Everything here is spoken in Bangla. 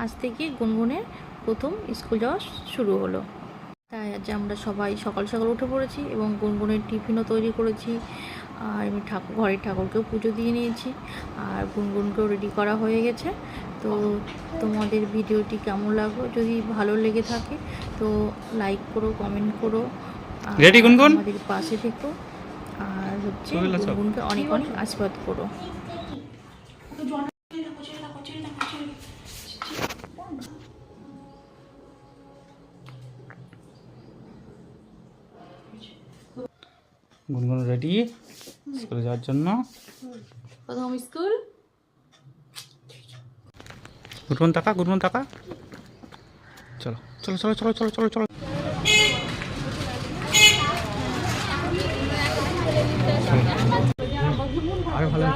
আজ থেকে গুনগুনের প্রথম স্কুল যাওয়া শুরু হলো। তাই আজ আমরা সবাই সকাল সকাল উঠে পড়েছি এবং গুনগুনের টিফিনও তৈরি করেছি। আর আমি ঘরের ঠাকুরকেও পুজো দিয়ে নিয়েছি, আর গুনগুনকেও রেডি করা হয়ে গেছে। তো তোমাদের ভিডিওটি কেমন লাগলো, যদি ভালো লেগে থাকে তো লাইক করো, কমেন্ট করো, রেডি গুনগুন, আমাদের পাশে থেকো, আর হচ্ছে গুনগুনকে অনেক অনেক আশীর্বাদ করো। গুনগুন রেডি স্কুলে যাওয়ার জন্য। প্রথম স্কুল। গুনগুন টাকা, গুনগুন টাকা, চলো চলো চলো চলো চলো চলো চলো। আরে ভালো